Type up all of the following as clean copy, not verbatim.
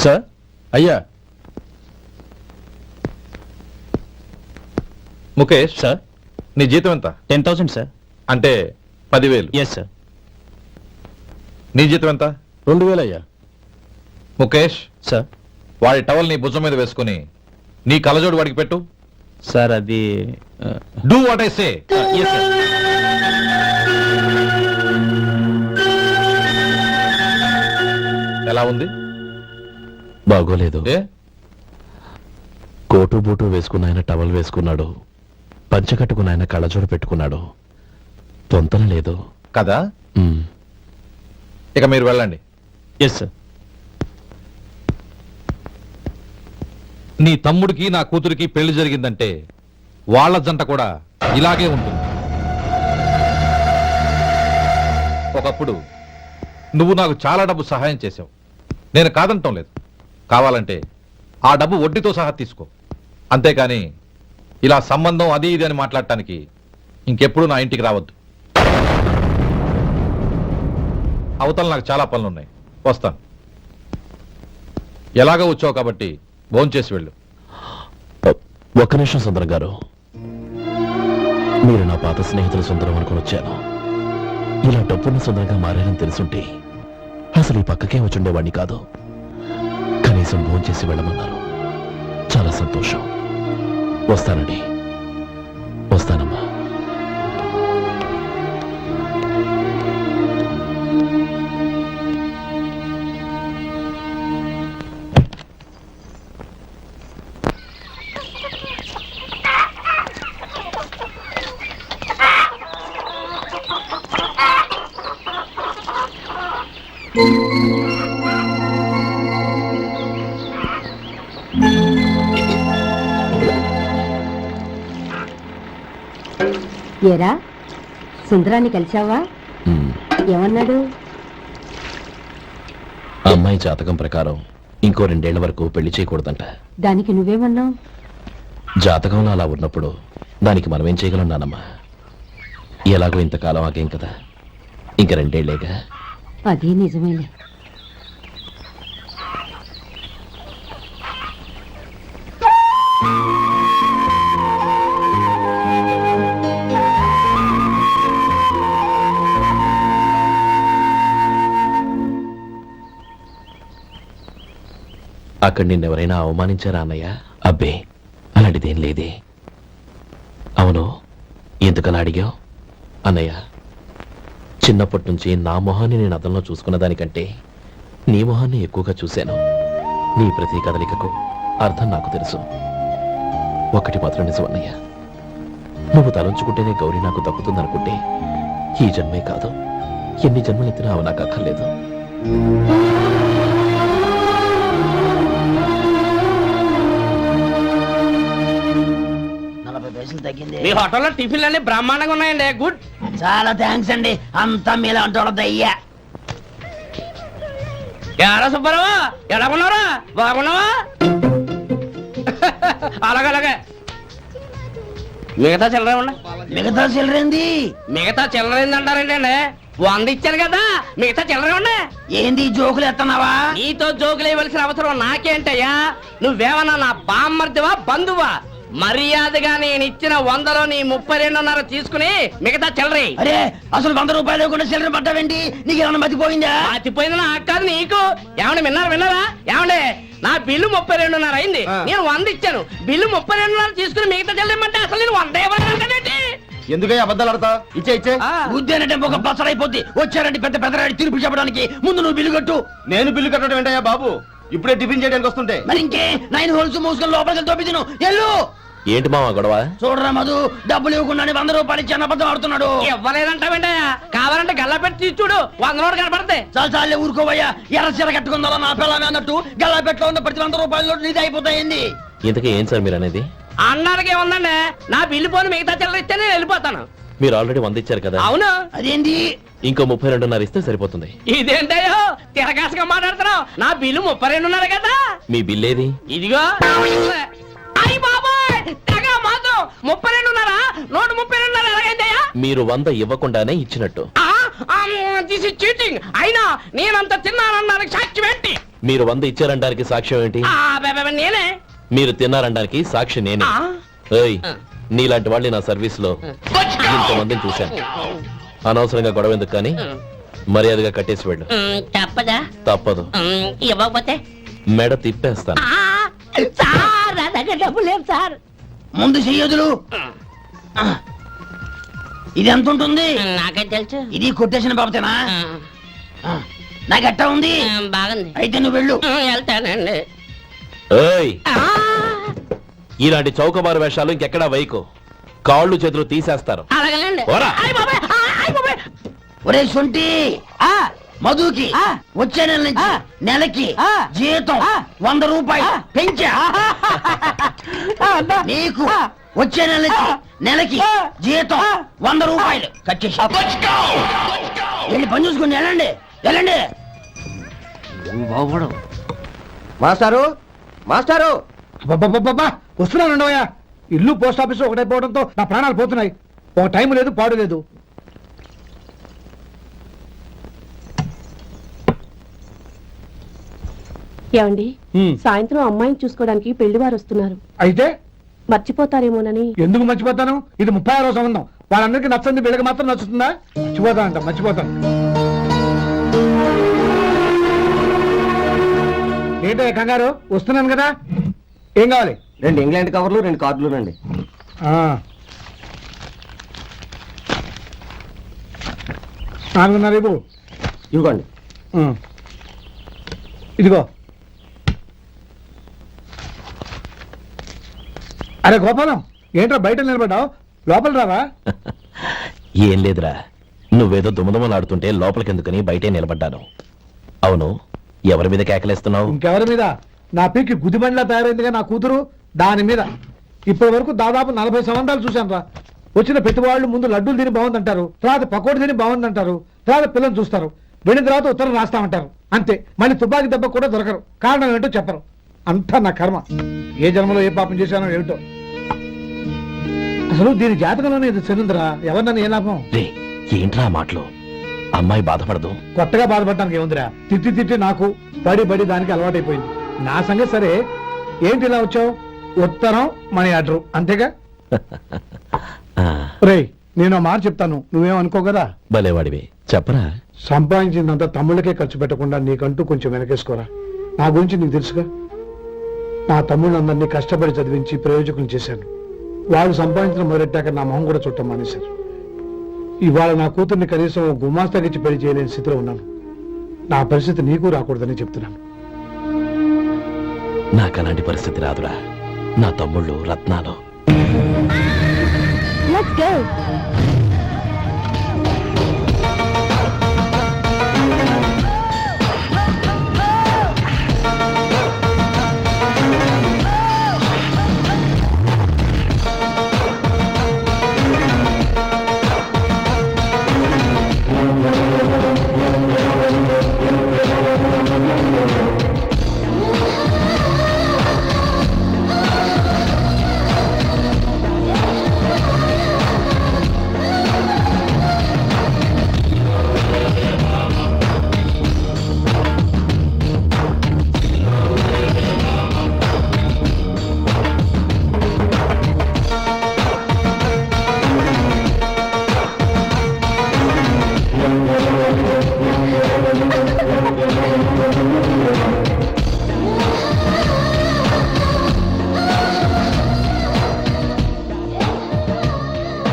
Sir అయ్యా. Mukesh sir నీ జీతం ఎంత? 10,000 సార్. అంటే 10,000. Yes sir. నీ జీతం ఎంత? 2,000 అయ్యా. ముఖేష్ సార్. వాడి టవల్ నీ భుజం మీద వేసుకుని నీ కలజోడు వాడికి పెట్టు. సార్ అది do what I say. Yes sir. ఎలా ఉంది? బాగోలేదు. ఏ కోటు బూటు వేసుకున్న ఆయన టవల్ వేసుకున్నాడు, పంచె కట్టుకున్న ఆయన కళ్ళజోడు పెట్టుకున్నాడు. పొంతన లేదు కదా? మ్. ఇక మీరు వెళ్ళండి. Yes sir. నీ తమ్ముడికి నా కూతురికి పెళ్లి జరిగిందంటే వాళ్ళ జంట కూడా ఇలాగే ఉంటుంది. ఒకప్పుడు నువ్వు నాకు చాలా డబ్బు సహాయం చేశావు, నేను కాదంటం లేదు. కావాలంటే ఆ డబ్బు వడ్డీతో సహా తీసుకో. అంతేకాని ఇలా సంబంధం అది ఇది అని మాట్లాడటానికి ఇంకెప్పుడు నా ఇంటికి రావద్దు. అవతల నాకు చాలా పనులున్నాయి, వస్తాను. ఎలాగో వచ్చావు కాబట్టి భోంచేసి వెళ్ళు. ఒక్క నిమిషం సుందరం గారు, మీరు నా పాత స్నేహితుల సుందరం అనుకుని వచ్చాను. ఇలా డబ్బున్న సుందరంగా మారారని తెలుసుంటే అసలు ఈ పక్కకే వచ్చుండేవాడిని కాదు. కనీసం భోంచేసి వెళ్ళమన్నారు, చాలా సంతోషం. వస్తానండి. వస్తానమ్మా. ఏరా సుందరాన్ని కలిశావా? మ్. ఏమన్నాడు? అమ్మాయి జాతకం ప్రకారం ఇంకో 2 ఏళ్ల వరకు పెళ్లి చేయకూడదంట. దానికి నువ్వేమన్నావు? జాతకంలో అలా ఉన్నప్పుడు దానికి మనమేం చేయగలం నానమ్మా? ఎలాగో ఇంతకాలం ఆగేం కదా, ఇంక 2 ఏళ్లేగా. అది నిజమేలే. అక్కడ నిన్నెవరైనా అవమానించారా అన్నయ్య? అబ్బే, అలాంటిదేం లేదే. అవును, ఎందుకలా అడిగావు? అన్నయ్య, చిన్నప్పటి నుంచి నా మొహాన్ని నేను అతనిలో చూసుకున్న దానికంటే నీ మొహాన్ని ఎక్కువగా చూశాను. నీ ప్రతి కదలికకు అర్థం నాకు తెలుసు. ఒకటి మాత్రం నిజం అన్నయ్య, నువ్వు తలంచుకుంటేనే గౌరీ నాకు దక్కుతుందనుకుంటే ఈ జన్మే కాదు, ఎన్ని జన్మలెత్తినా అవి నాకు అక్కర్లేదు. మీ హోటల్లో టిఫిన్లు అన్ని బ్రహ్మాండంగా ఉన్నాయండి. గుడ్, చాలా థ్యాంక్స్ అండి. అంతా మీలా అంటోడదయ్యా. ఎలా సుబ్బారావు, ఎలా ఉన్నారా? బాగున్నావా? అలాగే మిగతా చిల్లర ఉన్నాయి. మిగతా చిల్లరేంది? మిగతా చిల్లర ఏందంటారండి అండి? 100 ఇచ్చాను కదా, మిగతా చిల్లర ఉన్నాయి. ఏంది జోకులు ఎత్తన్నావా? నీతో జోకులు ఇవ్వాల్సిన అవసరం నాకేంటయ్యా? నువ్వేమన్నా నా బామ్మర్దివా బంధువా? మర్యాదగా నేను ఇచ్చిన 100లో నీ 32.5 తీసుకుని మిగతా చిల్లరి. అరే, అసలు 100 రూపాయలు కూడా చిల్లర పట్టావేంటి? నీకేమన్నా మతిపోయిందా? మర్చిపోయింది నాకు కాదు, నీకు. ఏమండి విన్నారా? ఏమండి, నా బిల్లు 32.5 అయింది, నేను 100 ఇచ్చాను. బిల్లు 32.5 తీసుకుని మిగతా చెల్లిమంటే అసలు నేను 100 ఇవ్వడానికి ఎందుకయ్యా అబద్ధాలు ఆడతా? ఇచ్చే ఉద్యానంటే ఒక బసరైపోద్ది. వచ్చారంటే పెద్ద పెద్దరాడి తీర్పు చెప్పడానికి ముందు నువ్వు బిల్లు కట్టు. నేను బిల్లు కట్టడం ఏంటయ్యా బాబు? ఇప్పుడే టిఫిన్ చేయడానికి వస్తుంటే. మరి ఇంకే 9 హోల్స్ మూసుకొని లోపలికి తోపి తిను. ఎల్లు. ఏంటి మావా గొడవ? చూడరా మధు, డబ్బులు ఇవ్వకుండానే 100 రూపాయలు ఇచ్చి అబద్ధం ఆడుతున్నాడు. ఇవ్వలేదంటావేంటయ్యా? కావాలంటే గల్లా పెట్టి తీసి చూడు, 100 నోటు కనపడతాయి. చాలే ఊరుకోవయ్యా. ఎర్ర చీర కట్టుకుందా నా పిల్లమే అన్నట్టు గల్లాపెట్లో ఉన్న ప్రతి 100 రూపాయలు నీది అయిపోతాయింది. ఇంతకీ ఏం సార్ మీరు అనేది? అన్నారకి ఏముందండి, నా బిల్లు పోని మిగతా చిల్లర ఇస్తే నేను వెళ్ళిపోతాను. మీరు ఆల్రెడీ 100 ఇచ్చారు కదా. అవును. అదేంటి? ఇంకో 32.5 ఇస్తే సరిపోతుంది. ఇదేంటయ్యో తిరగాసుగా మాట్లాడుతున్నావు? నా బిల్లు 32.5 కదా. మీ బిల్ ఏది? ఇదిగో. అయ్యి బాబాయ్, తెగ మాత్రం 32.5, 132.5 ఎలాగైందయ్యా? మీరు 100 ఇవ్వకుండానే ఇచ్చినట్టు. This is cheating. అయినా నేనంత తిన్నానన్నానికి సాక్ష్యం ఏంటి? మీరు 100 ఇచ్చారనడానికి సాక్ష్యం ఏంటి? నేనే మీరు తిన్నారనడానికి సాక్షి నేనే. ఆ, ఏయ్, నీలాంటి వాళ్ళని నా సర్వీస్ లో ఇంతమందిని చూశాను. అనవసరంగా గొడవ ఎందుకు కానీ మర్యాదగా కట్టేసి వెళ్ళు. తప్పదా? తప్పదు. ఇవ్వకపోతే మెడ తిప్పేస్తాను. సార్ నా దగ్గర డబ్బు లేదు సార్. ముందు చెయ్యదులు. ఇది ఎంత ఉంటుంది? నాకే తెలుసు. ఇది కొట్టేసిన బాబతేనా? నాకు ఎట్టా ఉంది? బాగుంది. అయితే నువ్వు వెళ్ళు. వెళ్తానండి. ఏయ్, ఇలాంటి చౌకబారు వేషాలు ఇంకెక్కడా వైకు. కాళ్ళు చేతులు తీసేస్తారు. అలాగేనండి. ఓరా. ఒరే సొంటి, మధుకి వచ్చే నెల నుంచి నెలకి జీతం 100 రూపాయలు పెంచా. నీకు వచ్చే నెల నుంచి నెలకి జీతం 100 రూపాయలు కట్ చేసి వెళ్ళి పని చూసుకుని వెళ్ళండి వెళ్ళండి. మాస్టారు మాస్టారు వస్తున్నాను ఉండవయ్యా. ఇల్లు పోస్ట్ ఆఫీసు ఒకటైపోవడంతో నా ప్రాణాలు పోతున్నాయి. ఒక టైం లేదు పాడు లేదు. ఏమండి, సాయంత్రం అమ్మాయిని చూసుకోవడానికి పెళ్లివారు వస్తున్నారు. అయితే మర్చిపోతారేమోనని. ఎందుకు మర్చిపోతాను? ఇది 36వ సంబంధం. వాళ్ళందరికీ నచ్చంది వీళ్ళకి మాత్రం నచ్చుతుందా? మర్చిపోతానంట, మర్చిపోతాను. ఏంటో కంగారు? వస్తున్నాను కదా. ఏం కావాలి? 2 ఇంగ్లాండ్ కవర్లు 2 కార్డులు రండి. ఆ. 4:30 ఇవ్వు. ఇవ్వండి. ఇదిగో. అరే గోపాలం, ఏంట్రా బయట నిలబడ్డావు? లోపల రావా? ఏం లేదురా, నువ్వేదో దుమదుమలాడుతుంటే లోపలికెందుకని బయటే నిలబడ్డాను. అవును, ఎవరి మీద కేకలేస్తున్నావు? ఇంకెవరి మీద? నా పీకి గుదిబండిలా తయారైందిగా నా కూతురు, దాని మీద. ఇప్పటి వరకు దాదాపు 40 సంవత్సరాలు చూశాను రా. వచ్చిన పెట్టువాళ్ళు ముందు లడ్డూలు తిని బాగుందంటారు, తర్వాత పకోడి తిని బాగుందంటారు, తర్వాత పిల్లలు చూస్తారు, వెళ్ళిన తర్వాత ఉత్తరం రాస్తామంటారు. అంతే, మళ్ళీ తుపాకి దెబ్బ కూడా దొరకరు. కారణం ఏంటో చెప్పరు. అంతా నా కర్మ. ఏ జన్మలో ఏ పాపం చేశానో ఏమిటో. అసలు దీని జాతకంలోనే ఇది చరింద్రా. ఎవరినన్నా ఏ లాభం? రే, ఏంట్రా ఆ మాటలు? అమ్మాయి బాధపడదు. కొత్తగా బాధపడటానికి ఏముందిరా? తిట్టి తిట్టి నాకు పడి పడి దానికి అలవాటైపోయింది. నా సంగతి సరే, ఏంటి ఇలా వచ్చావు? ఉత్తరం మనీ ఆర్డర్ అంతేగా? ఆ, రేయ్, నేను ఆ మాట చెప్తాను, నువ్వేం అనుకో కదా. భలేవాడివి, చెప్పరా. సంపాదించిందంతా తమ్ముళ్ళకే ఖర్చు పెట్టకుండా నీకంటూ కొంచెం వెనకేసుకోరా. నా గురించి నీకు తెలుసుగా. నా తమ్ముళ్ళందరినీ కష్టపడి చదివించి ప్రయోజకులు చేశాను. వాళ్ళు సంపాదించిన మొదలెట్టాక నా మొహం కూడా చుట్టం మానేశారు. ఇవాళ నా కూతుర్ని కనీసం గుమాస్తాకిచ్చి పెళ్లి చేయలేని స్థితిలో ఉన్నాను. నా పరిస్థితి నీకు రాకూడదని చెప్తున్నాను. నాకు అలాంటి పరిస్థితి రాదురా. నా తమ్ముళ్ళు రత్నాలు. Let's go.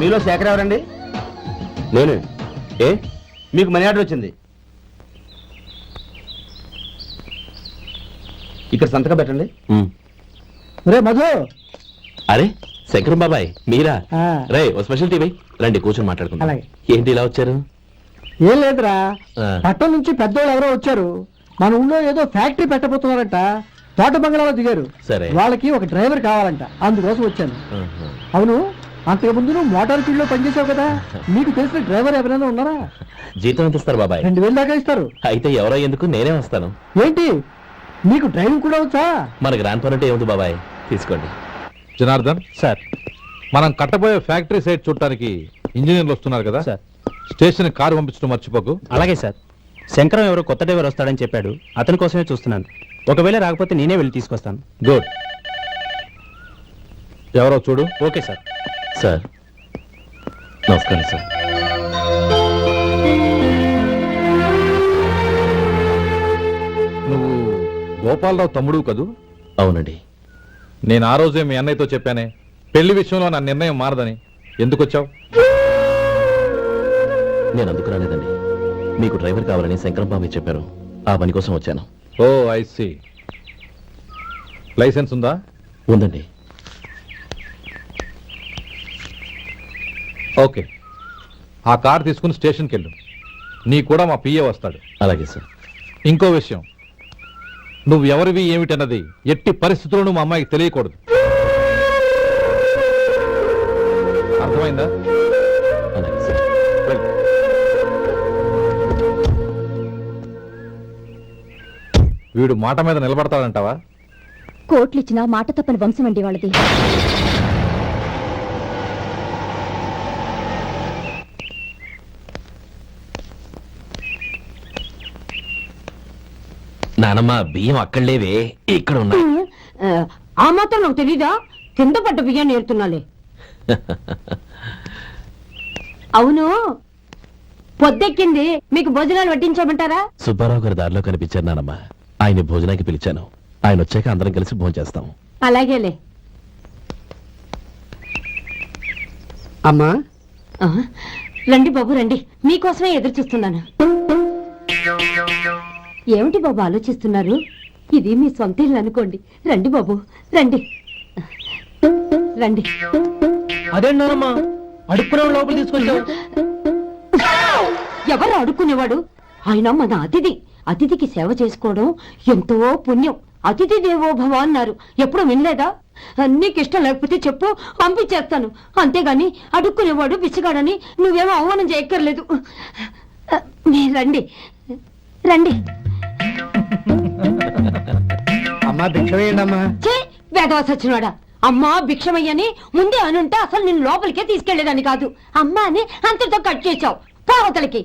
మీలో శేఖర్ ఎవరండి? నేనే. ఏ, మీకు మనీ ఆర్డర్ వచ్చింది. ఇక్కడ సంతకం పెట్టండి. రే మధు. అరే శంకరం బాబాయ్, మీరా? ఆ. రే, ఓ స్పెషల్ టీవీ రండి, కూర్చొని మాట్లాడుకుందాం. అలాగే. ఏంటి ఇలా వచ్చారు? ఏం లేదురా, ఆ. పట్టణం నుంచి పెద్దోళ్ళు ఎవరో వచ్చారు. మన ఊళ్ళో ఏదో ఫ్యాక్టరీ పెట్టబోతున్నారంట. తోట బంగ్లాలో దిగారు. సరే. వాళ్ళకి ఒక డ్రైవర్ కావాలంట, అందుకోసం వచ్చాను. ఆహా. అవును, అంతకు ముందు నువ్వు మోటార్ ఫీల్డ్ లో పనిచేసావు కదా, నీకు తెలిసిన డ్రైవర్ ఎవరైనా ఉన్నారా? జీతం ఎంత ఇస్తారు బాబాయ్? 2000 దాకా ఇస్తారు. అయితే ఎవరో ఎందుకు, నేనే వస్తాను. ఏంటి, నీకు డ్రైవింగ్ కూడా వచ్చా? మనకి రాని పని అంటే ఏముంది బాబాయ్, తీసుకోండి. జనార్దన్ సార్. మనం కట్టబోయే ఫ్యాక్టరీ సైట్ చూడటానికి ఇంజనీర్లు వస్తున్నారు కదా సార్. స్టేషన్ కారు పంపించడం మర్చిపోకు. అలాగే సార్. శంకరం ఎవరో కొత్త డ్రైవర్ వస్తాడని చెప్పాడు, అతని కోసమే చూస్తున్నాను. ఒకవేళ రాకపోతే నేనే వెళ్ళి తీసుకొస్తాను. గుడ్. ఎవరో చూడు. Okay sir. సార్ నమస్కారం సార్. నువ్వు గోపాలరావు తమ్ముడు కదూ? అవునండి. నేను ఆ రోజే మీ అన్నయ్యతో చెప్పానే, పెళ్లి విషయంలో నా నిర్ణయం మారదని. ఎందుకు వచ్చావు? నేను అందుకు రాలేదండి. మీకు డ్రైవర్ కావాలని శంకరం బాబు చెప్పారు, ఆ పని కోసం వచ్చాను. ఓ ఐ సీ. లైసెన్స్ ఉందా? ఉందండి. ఓకే, ఆ కార్ తీసుకుని స్టేషన్కి వెళ్ళు. నీ కూడా మా పిఏ వస్తాడు. అలాగే సార్. ఇంకో విషయం, నువ్వు ఎవరివి ఏమిటన్నది ఎట్టి పరిస్థితుల్లోనూ మా అమ్మాయికి తెలియకూడదు. అర్థమైందా? అలాగే సార్. వెళ్ళు. వీడు మాట మీద నిలబడతాడంటావా? కోట్లిచ్చినా మాట తప్పని వంశం అండి వాళ్ళది. నానమ్మ బియ్యం అక్కడ లేవే, ఇక్కడ ఉన్నాయి. ఆ మాత్రం నాకు తెలీదా? కింద పడ్డ బియ్యాన్ని ఏరుతున్నాలే. అవును, పొద్దెక్కింది, మీకు భోజనాలు వడ్డించమంటారా? సుబ్బారావు గారి దారిలో కనిపించారు నానమ్మ. ఆయన భోజనానికి పిలిచాను. ఆయన వచ్చాక అందరం కలిసి భోజనం చేస్తాం. అలాగేలే. అమ్మా, ఆ, రండి బాబు రండి, మీకోసమే ఎదురు చూస్తున్నాను. ఏమిటి బాబు ఆలోచిస్తున్నారు? ఇది మీ సొంత ఇల్లు అనుకోండి. రండి బాబు రండి రండి. అదేంటమ్మా అడుక్కునే లోపల తీసుకొచ్చావు? ఎవరు అడుక్కునేవాడు? ఆయన మన అతిథి. అతిథికి సేవ చేసుకోవడం ఎంతో పుణ్యం. అతిథి దేవో భవ అన్నారు, ఎప్పుడు వినలేదా? నీకు ఇష్టం లేకపోతే చెప్పు, పంపించేస్తాను. అంతేగాని అడుక్కునేవాడు బిచ్చగాడని నువ్వేమో అవమానం చేయక్కర్లేదు. మీరు రండి రండి. అమ్మా భిక్ష వేయండి అమ్మా. వేదవాస వచ్చినాడా? అమ్మా భిక్షమయ్యని ముందే అనుంటే అసలు నిన్ను లోపలికే తీసుకెళ్లేదని కాదు. అమ్మా అని అంతటితో కట్ చేశావు. కావతలకి